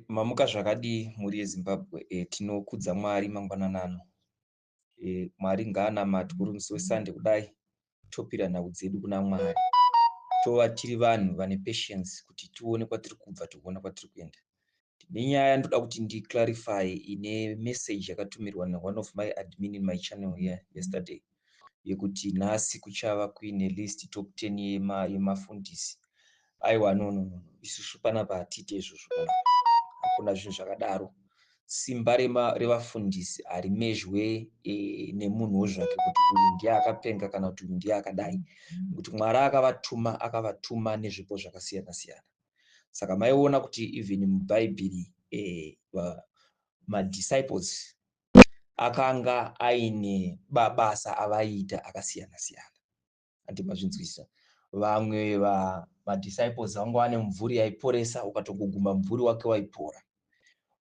Mamuka zvakadi muri yeZimbabwe, tinokudza Mwari mangwanani ano. Mwari ngaanamatwe uri musi weSunday kudai topira nhau dzedu kuna Mwari. Tova tiri vanhu vane patience kuti tione kwatiri kubva toona kwatiri kuenda. Nenyaya ndoda kuti ndiclarify ine message yakatumirwa one of my admin in my channel here yesterday yekuti nhasi kuchava kuine list top 10 yemafundisi. Aiwa no. Isusu panapa hatite izvozvo. Hakuna zvinhu zvakadaro. Simba revafundisi harimezhwe nemunhuwo zvake kuti uyu ndiye akapenga kana kuti uyu ndiye akadai. Kuti Mwari akavatuma nezvipo zvakasiyana siyana. Saka maiona kuti even mubhaibheri madisciples akanga aine basa avaiita akasiyana siyana. Andimazvinzwisisa. Vamwe madisciples vanga vane mvuri yaiporesa, ukatoguma mvuri wake waipora.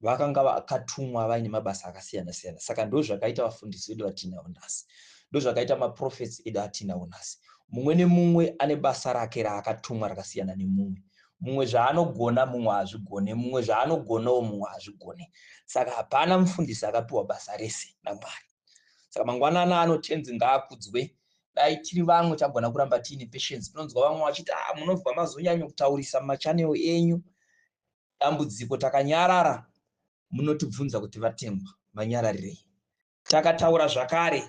Vakanga vakatumwa vaine mabasa akasiyana siyana. Saka ndo zvakaita vafundisi vedu vatinawo nhasi. Ndo zvakaita maprofits edu atinawo nhasi. Mumwe nemumwe ane basa rake raakatumwa rakasiyana nemumwe. Mumwe zvaanogona mumwe hazvigone, mumwe zvaanogonawo mumwe hazvigone. Saka hapana mufundisi akapiwa basa rese naMwari. Saka mangwanani ano tenzi ngaakudzwe. Dai tiri vamwe tagona kuramba tiine patience. Tinonzwa vamwe vachiti munobva mazonyanya kutaurisa mumachanel enyu dambudziko takanyarara. Munotibvunza kuti vatengwa manyararirei. Takataura zvakare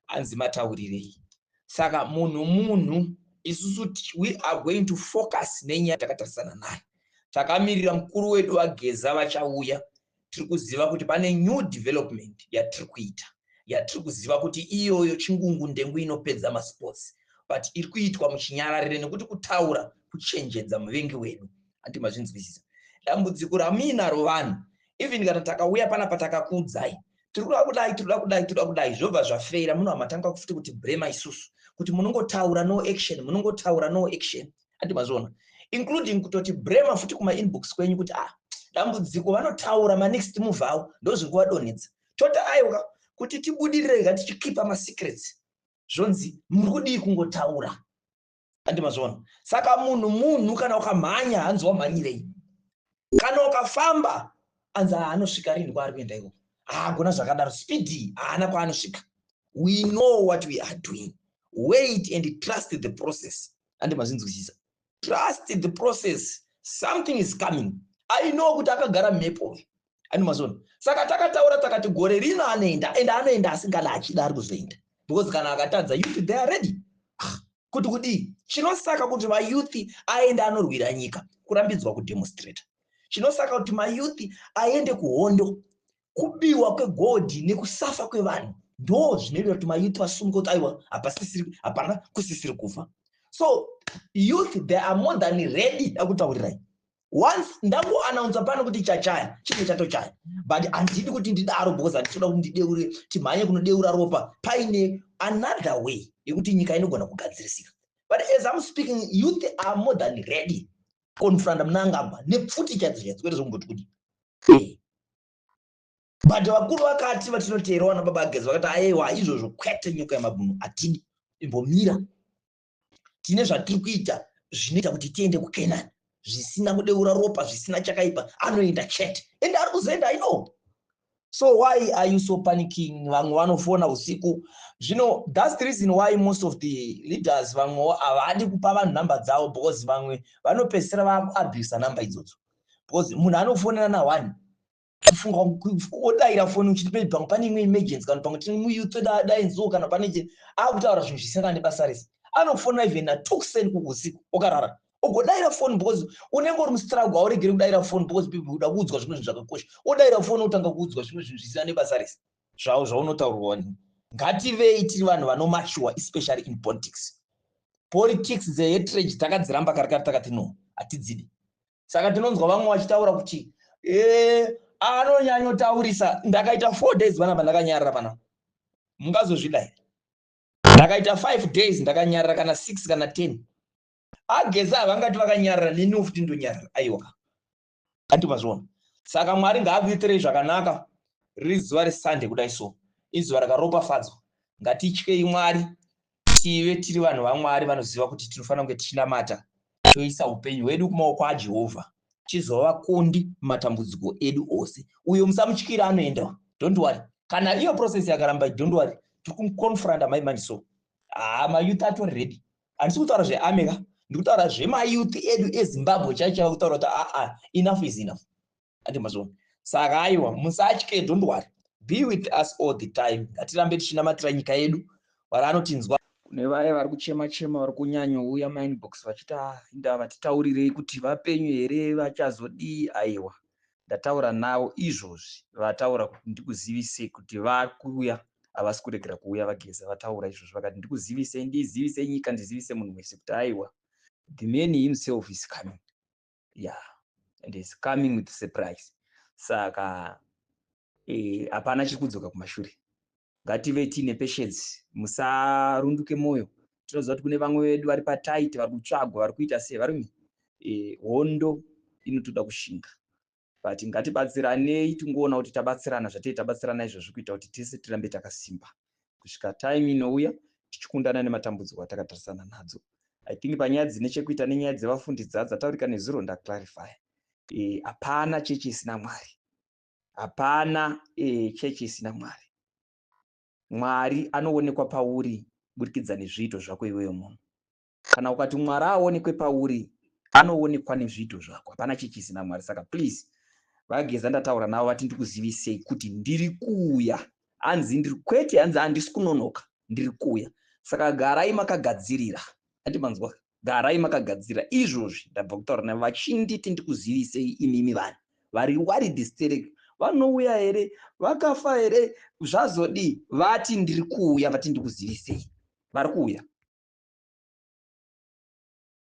anzi mataurirei. Saka munhu isusu we are going to focus nenyaya takatarisana naye. Takamirira mukuru wedu wageza vachauya. Tiri kuziva kuti pane new development yatiri kuita. Yatiri kuziva kuti iyoyo chingungu ndengu inopedza masports. But iri kuitwa muchinyararire nekuti kutaura kuchenjedza muvengi wedu. Andimazvinzwisisa. Dambudziko raminaro vanhu. Even kana takauya panapa takakuudzai. Tiri kudai. Zvobva zvafeira muno matanga kufuti kuti brema isusu. Kuti munongotaura no action. Andimazvona. Including kutoti brema futi kuma inbox kwenyu kuti dambudziko vanotaura next move avo ndozviri kuvadonhedza. Tota aiwa kuti tibudirire tichikipa secrets. Zvonzi muri kudii kungotaura. Andimazvona. Saka munhu kana ukamhanya hanzi wamhanyirei. Kana ukafamba anzi anosvika rini kwaari kuenda iko. Gona zvakadaro speedy haana kwaanosvika. We know what we are doing. Wait and trust the process. Andimazvinzwisisa. Trust the process. Something is coming. I know kuti akagara mhepo. Andimazvona. Saka takataura takati gore rino anoenda and anoenda asingala achida ari kuzoenda. Because kana akatadza youth they are ready. Kuti kudii? Chinosaka kuti mayouth aende anorwira nyika. Kurambidzwa kudemonstrate. Chinosaka kuti mayouth aende kuhondo. Kubiwa kwegodhi nekusafa kwevanhu. Ndo zvinoita kuti mayouth vasunge kuti aiwa hapana kusisiri kufa. So youth they are more than ready akutaurirai. Once ndango announce pano kuti chachaya chino chatochaya. But handidi kuti ndidaro because handitoda kuti ndideure timhanye kunodeura ropa. Paine another way yekuti nyika inogona kugadzirisika. But as I'm speaking, youth are more than ready. Konfront mnangagwa nepfuti chadzo kwete zvongoti kuti. But vakuru vakati vatinoteera wana baba agezi vakati aiwa izvozvo kwete nyika yemabhunu atini imbomira. Tine zvatiri kuita zvinoita kuti tiende kuKenani. Zvisina kudeura ropa, zvisina chakaipa, anoenda chete. And ari kuzoenda I know. So why are you so panicking? Vamwe vanofona usiku. That's the reason why most of the leaders vamwe havadi kupa vanhu namba dzavo because vamwe vanopedzisira vakuabhisa namba idzodzo. Because munhu anofonera na1 kufunga odaira foni uchiti pamwe pane imwe emergency kana pamwe tine muyuth dai nzo kana pane akutaura zvinhu zvisina nebasa rese. Anofona even na 2 kuusiku okarara. Ugodaira phone because unenge uri mustruggle auregere kudaira phone because people uda kuudzwa zvimwe zvakakosha. Odaira phone utanga kuudzwa zvimwe zvisina nebasa rese. Zvao zvaunotaurwa ni. Ngativei tiri vanhu vanomashua especially in politics. Politics the hatred takadziramba karakara takati no atidzidi. Saka tinonzwa vamwe vachitaura kuti anonyanyotaurisa ndakaita 4 days vanapa ndakanyarara pana. Mungazozvidai. Ndakaita 5 days ndakanyarara kana 6 kana 10. Ageza vangati vakanyarara nini ufuti ndonyarara aiwa. Andimazvona. Saka Mwari ngaakuitirei zvakanaka. Riri zuva reSunday kudai so. Izuva rakaropafadzwa. Ngatityei Mwari. Tive tiri vanhu vaMwari vanoziva kuti tinofanira kunge tichinamata. Toisa upenyu hwedu kumaoko aJehovha. chizovakondi matambudziko edu ose. Uyo musamutyira anoendawa, don't worry. Kana iyo process yakaramba, don't worry, tiri kumuconfronta maimani so. Mayouth atori ready. Handisi kutaura zveAmerica, ndiri kutaura zvemayouth edu eZimbabwe chaicho kutaura kuti enough is enough. Andimazvona. Saka aiwa, musatye, don't worry. Be with us all the time. Ngatirambe tichinamatira nyika yedu. Vari anotinzwa. Kune vaye vari kuchema-chema, vari kunyanyouya mainbox vachiti vatitaurirei kuti vapenyu here, vachazodii. Aiwa, ndataura navo izvozvi, vataura kuti ndikuzivisei kuti vakuuya, havasi kuregera kuuya vageza. Vataura izvozvi vakati ndikuzivisei, ndizivisei nyika, ndizivise munhu wese kuti aiwa, the man himself is coming. Yeah, and is coming with surprise. Saka hapana chiri kudzoka kumashure. Ngative tiine patience, musarunduke mwoyo. Tinoziva kuti kune vamwe vedu vari pataiti, vari kutsvagwa, vari kuita sei, varume. Hondo inotoda kushinga. But ngatibatsiranei, tingoona kuti tabatsirana zvatei tabatsirana izvozvi kuita kuti tese tirambe takasimba. Kusvika time inouya tichikundana nematambudziko atakatarisana nadzo. I think panyaya dzine chekuita nenyaya dzevafundidza dzataurika nezuro ndaclarify. Hapana chechi isina Mwari. Hapana chechi isina Mwari. Mwari anoonekwa pauri burikidza nezviito zvako iwewe munhu. Kana ukati Mwari aonekwe pauri, anoonekwa nezviito zvako. Hapana chechi isina Mwari. Saka please, vageza ndataura navo vati ndikuzivisei kuti ndiri kuuya. Kwete hanzi handisi kunonoka, ndiri kuuya. Saka garai makagadzirira. Handimanzwa. Garai makagadzirira. Izvozvi ndabva kutaura navo vachinditi ndikuzivisei imimi vanhu. Vari worried hysteric. Vanouya here, vakafa here, zvazodii, vati ndiri kuuya, vati ndikuzivisei. Vari kuuya.